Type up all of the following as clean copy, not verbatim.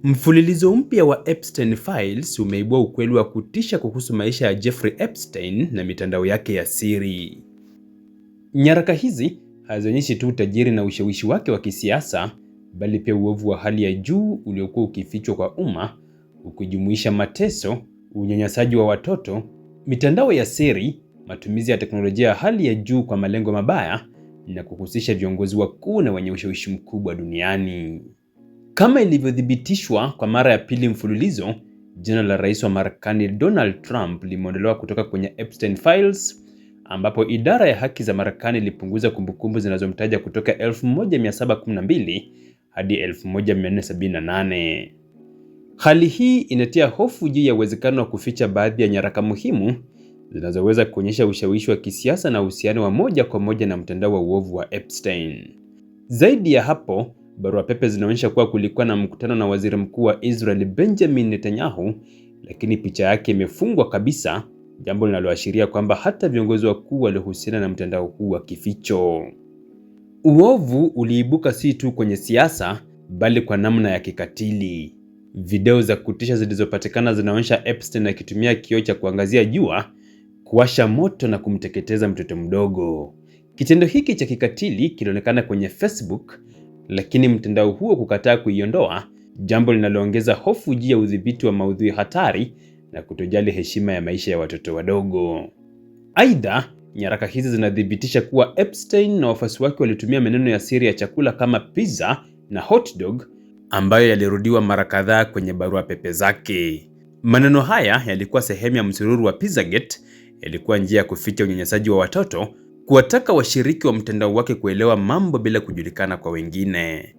Mfululizo mpya wa Epstein Files umeibua ukweli wa kutisha kuhusu maisha ya Jeffrey Epstein na mitandao yake ya siri. Nyaraka hizi hazionyeshi tu utajiri na ushawishi wake wa kisiasa, bali pia uovu wa hali ya juu uliokuwa ukifichwa kwa umma, ukijumuisha mateso, unyanyasaji wa watoto, mitandao ya siri, matumizi ya teknolojia ya hali ya juu kwa malengo mabaya, na kuhusisha viongozi wakuu na wenye ushawishi mkubwa duniani. Kama ilivyothibitishwa kwa mara ya pili mfululizo, jina la rais wa Marekani Donald Trump limeondolewa kutoka kwenye Epstein Files, ambapo idara ya haki za Marekani ilipunguza kumbukumbu zinazomtaja kutoka 1712 hadi 1478. Hali hii inatia hofu juu ya uwezekano wa kuficha baadhi ya nyaraka muhimu zinazoweza kuonyesha ushawishi wa kisiasa na uhusiano wa moja kwa moja na mtandao wa uovu wa Epstein. Zaidi ya hapo, barua pepe zinaonyesha kuwa kulikuwa na mkutano na waziri mkuu wa Israel Benjamin Netanyahu, lakini picha yake imefungwa kabisa, jambo linaloashiria kwamba hata viongozi wakuu waliohusiana na mtandao huu wa kificho. Uovu uliibuka si tu kwenye siasa, bali kwa namna ya kikatili. Video za kutisha zilizopatikana zinaonyesha Epstein akitumia kioo cha kuangazia jua kuwasha moto na kumteketeza mtoto mdogo. Kitendo hiki cha kikatili kilionekana kwenye Facebook, lakini mtandao huo kukataa kuiondoa, jambo linaloongeza hofu juu ya udhibiti wa maudhui hatari na kutojali heshima ya maisha ya watoto wadogo. Aidha, nyaraka hizi zinathibitisha kuwa Epstein na wafuasi wake walitumia maneno ya siri ya chakula kama pizza na hot dog, ambayo yalirudiwa mara kadhaa kwenye barua pepe zake. Maneno haya yalikuwa sehemu ya msururu wa Pizzagate, yalikuwa njia ya kuficha unyanyasaji wa watoto, kuwataka washiriki wa mtandao wake kuelewa mambo bila kujulikana kwa wengine.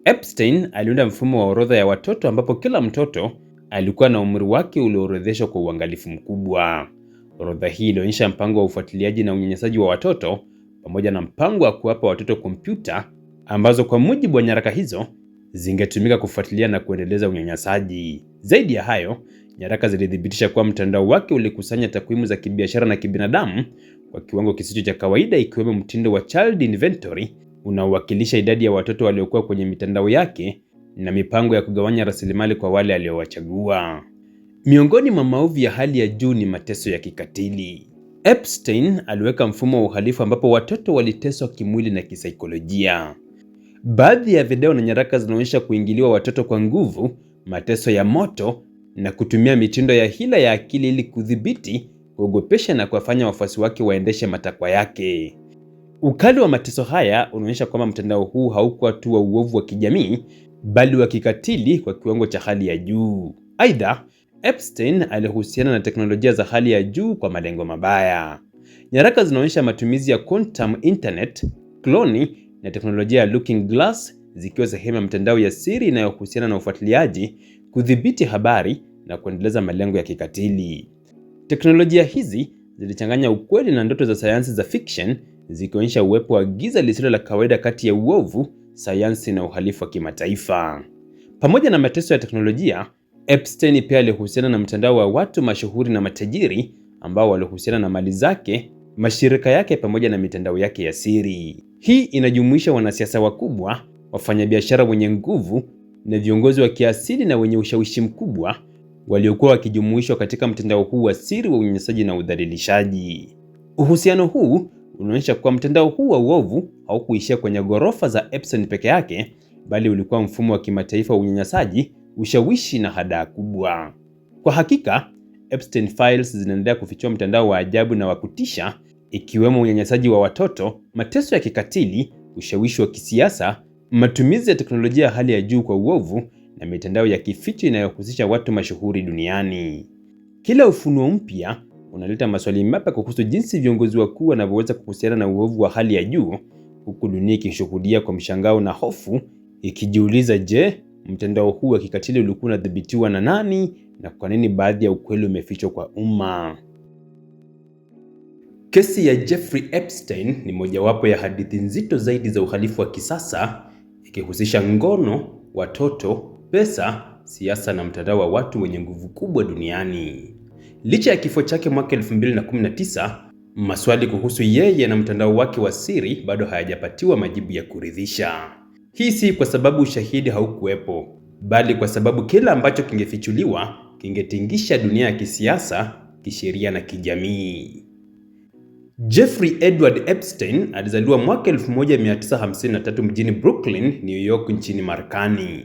Epstein aliunda mfumo wa orodha ya watoto ambapo kila mtoto alikuwa na umri wake ulioorodheshwa kwa uangalifu mkubwa. Orodha hii ilionyesha mpango wa ufuatiliaji na unyanyasaji wa watoto pamoja na mpango wa kuwapa watoto kompyuta ambazo kwa mujibu wa nyaraka hizo zingetumika kufuatilia na kuendeleza unyanyasaji. Zaidi ya hayo, nyaraka zilithibitisha kuwa mtandao wake ulikusanya takwimu za kibiashara na kibinadamu kwa kiwango kisicho cha kawaida, ikiwemo mtindo wa child inventory unaowakilisha idadi ya watoto waliokuwa kwenye mitandao yake na mipango ya kugawanya rasilimali kwa wale aliowachagua. Miongoni mwa maovu ya hali ya juu ni mateso ya kikatili. Epstein aliweka mfumo wa uhalifu ambapo watoto waliteswa kimwili na kisaikolojia. Baadhi ya video na nyaraka zinaonyesha kuingiliwa watoto kwa nguvu, mateso ya moto na kutumia mitindo ya hila ya akili ili kudhibiti, kuogopesha na kuwafanya wafuasi wake waendeshe matakwa yake. Ukali wa mateso haya unaonyesha kwamba mtandao huu haukuwa tu wa uovu wa kijamii, bali wa kikatili kwa kiwango cha hali ya juu. Aidha, Epstein alihusiana na teknolojia za hali ya juu kwa malengo mabaya. Nyaraka zinaonyesha matumizi ya quantum internet, kloni na teknolojia ya looking glass zikiwa sehemu ya mtandao ya siri inayohusiana na ufuatiliaji, kudhibiti habari na kuendeleza malengo ya kikatili. Teknolojia hizi zilichanganya ukweli na ndoto za sayansi za fiction, zikionyesha uwepo wa giza lisilo la kawaida kati ya uovu, sayansi na uhalifu wa kimataifa. Pamoja na mateso ya teknolojia, Epstein pia alihusiana na mtandao wa watu mashuhuri na matajiri ambao walihusiana na mali zake, mashirika yake pamoja na mitandao yake ya siri. Hii inajumuisha wanasiasa wakubwa, wafanyabiashara wenye nguvu na viongozi wa kiasili na wenye ushawishi mkubwa waliokuwa wakijumuishwa katika mtandao huu wa siri wa unyanyasaji na udhalilishaji. Uhusiano huu unaonyesha kuwa mtandao huu wa uovu haukuishia kwenye ghorofa za Epstein peke yake, bali ulikuwa mfumo wa kimataifa wa unyanyasaji, ushawishi na hadaa kubwa. Kwa hakika, Epstein Files zinaendelea kufichua mtandao wa ajabu na wa kutisha, ikiwemo unyanyasaji wa watoto, mateso ya kikatili, ushawishi wa kisiasa, matumizi ya teknolojia ya hali ya juu kwa uovu na mitandao ya kificho inayohusisha watu mashuhuri duniani. Kila ufunuo mpya unaleta maswali mapya kuhusu jinsi viongozi wakuu wanavyoweza kuhusiana na uovu wa hali ya juu, huku dunia ikishuhudia kwa mshangao na hofu, ikijiuliza, je, mtandao huu wa kikatili ulikuwa unadhibitiwa na nani na kwa nini baadhi ya ukweli umefichwa kwa umma? Kesi ya Jeffrey Epstein ni mojawapo ya hadithi nzito zaidi za uhalifu wa kisasa, ikihusisha ngono, watoto, pesa, siasa na mtandao wa watu wenye nguvu kubwa duniani. Licha ya kifo chake mwaka 2019, maswali kuhusu yeye na mtandao wake wa siri bado hayajapatiwa majibu ya kuridhisha. Hii si kwa sababu ushahidi haukuwepo, bali kwa sababu kila ambacho kingefichuliwa kingetingisha dunia ya kisiasa, kisheria na kijamii. Jeffrey Edward Epstein alizaliwa mwaka 1953 mjini Brooklyn, New York nchini Marekani.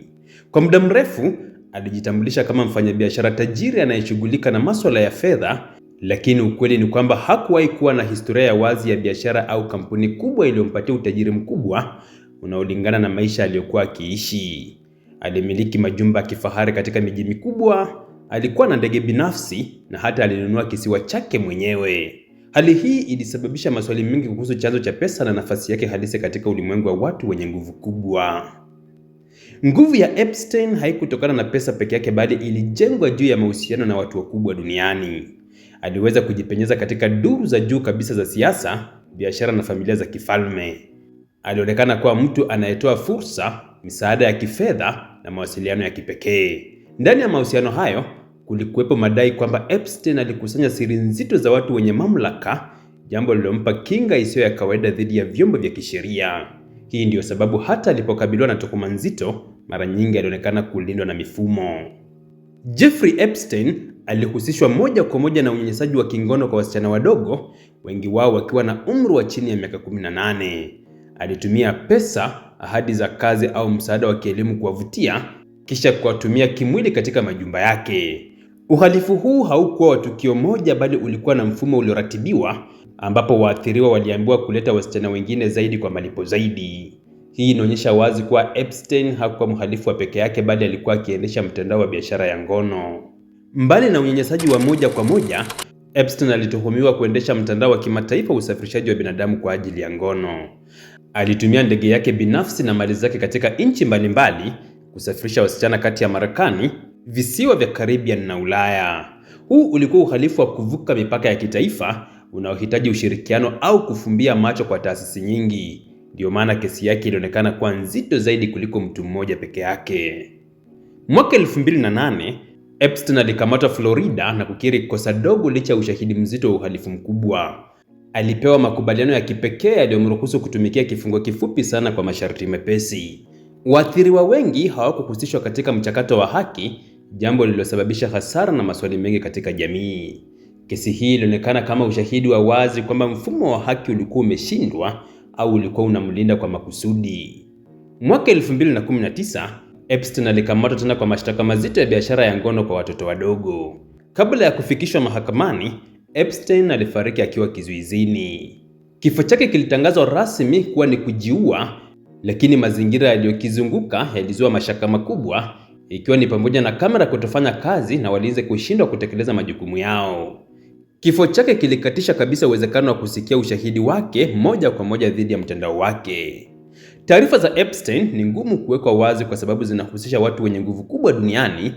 Kwa muda mrefu alijitambulisha kama mfanyabiashara tajiri anayeshughulika na masuala ya fedha, lakini ukweli ni kwamba hakuwahi kuwa na historia ya wazi ya biashara au kampuni kubwa iliyompatia utajiri mkubwa unaolingana na maisha aliyokuwa akiishi. Alimiliki majumba ya kifahari katika miji mikubwa, alikuwa na ndege binafsi na hata alinunua kisiwa chake mwenyewe. Hali hii ilisababisha maswali mengi kuhusu chanzo cha pesa na nafasi yake halisi katika ulimwengu wa watu wenye nguvu kubwa. Nguvu ya Epstein haikutokana na pesa peke yake, bali ilijengwa juu ya mahusiano na watu wakubwa duniani. Aliweza kujipenyeza katika duru za juu kabisa za siasa, biashara na familia za kifalme. Alionekana kuwa mtu anayetoa fursa, misaada ya kifedha na mawasiliano ya kipekee. Ndani ya mahusiano hayo kulikuwepo madai kwamba Epstein alikusanya siri nzito za watu wenye mamlaka, jambo lililompa kinga isiyo ya kawaida dhidi ya vyombo vya kisheria. Hii ndiyo sababu hata alipokabiliwa na tuhuma nzito, mara nyingi alionekana kulindwa na mifumo. Jeffrey Epstein alihusishwa moja kwa moja na unyanyasaji wa kingono kwa wasichana wadogo, wengi wao wakiwa na umri wa chini ya miaka 18. Alitumia pesa, ahadi za kazi au msaada wa kielimu kuwavutia, kisha kuwatumia kimwili katika majumba yake. Uhalifu huu haukuwa wa tukio moja, bali ulikuwa na mfumo ulioratibiwa, ambapo waathiriwa waliambiwa kuleta wasichana wengine zaidi kwa malipo zaidi. Hii inaonyesha wazi kuwa Epstein hakuwa mhalifu wa peke yake, bali alikuwa akiendesha mtandao wa biashara ya ngono. Mbali na unyanyasaji wa moja kwa moja, Epstein alituhumiwa kuendesha mtandao wa kimataifa wa usafirishaji wa binadamu kwa ajili ya ngono. Alitumia ndege yake binafsi na mali zake katika nchi mbalimbali kusafirisha wasichana kati ya Marekani, visiwa vya Caribbean na Ulaya. Huu ulikuwa uhalifu wa kuvuka mipaka ya kitaifa unaohitaji ushirikiano au kufumbia macho kwa taasisi nyingi. Ndio maana kesi yake ilionekana kuwa nzito zaidi kuliko mtu mmoja peke yake. Mwaka 2008, Epstein alikamatwa Florida na kukiri kosa dogo licha ya ushahidi mzito wa uhalifu mkubwa. Alipewa makubaliano ya kipekee yaliyomruhusu kutumikia kifungo kifupi sana kwa masharti mepesi. Waathiriwa wengi hawakuhusishwa katika mchakato wa haki, jambo lililosababisha hasara na maswali mengi katika jamii. Kesi hii ilionekana kama ushahidi wa wazi kwamba mfumo wa haki ulikuwa umeshindwa au ulikuwa unamlinda kwa makusudi. Mwaka 2019, Epstein alikamatwa tena kwa mashtaka mazito ya biashara ya ngono kwa watoto wadogo. Kabla ya kufikishwa mahakamani, Epstein alifariki akiwa kizuizini. Kifo chake kilitangazwa rasmi kuwa ni kujiua, lakini mazingira yaliyokizunguka yalizua mashaka makubwa, ikiwa ni pamoja na kamera kutofanya kazi na walinzi kushindwa kutekeleza majukumu yao. Kifo chake kilikatisha kabisa uwezekano wa kusikia ushahidi wake moja kwa moja dhidi ya mtandao wake. Taarifa za Epstein ni ngumu kuwekwa wazi kwa sababu zinahusisha watu wenye nguvu kubwa duniani,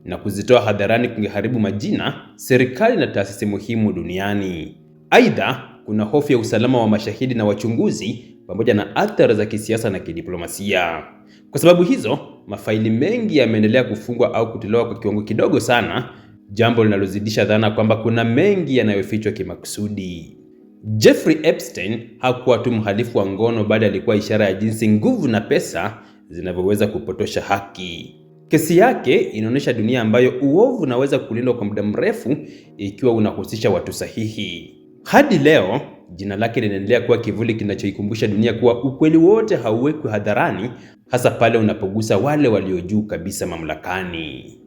na kuzitoa hadharani kungeharibu majina, serikali na taasisi muhimu duniani. Aidha, kuna hofu ya usalama wa mashahidi na wachunguzi pamoja na athari za kisiasa na kidiplomasia. Kwa sababu hizo, mafaili mengi yameendelea kufungwa au kutolewa kwa kiwango kidogo sana, jambo linalozidisha dhana kwamba kuna mengi yanayofichwa kimakusudi. Jeffrey Epstein hakuwa tu mhalifu wa ngono, bali alikuwa ishara ya jinsi nguvu na pesa zinavyoweza kupotosha haki. Kesi yake inaonyesha dunia ambayo uovu unaweza kulindwa kwa muda mrefu ikiwa unahusisha watu sahihi. Hadi leo, jina lake linaendelea kuwa kivuli kinachoikumbusha dunia kuwa ukweli wote hauwekwi hadharani, hasa pale unapogusa wale walio juu kabisa mamlakani.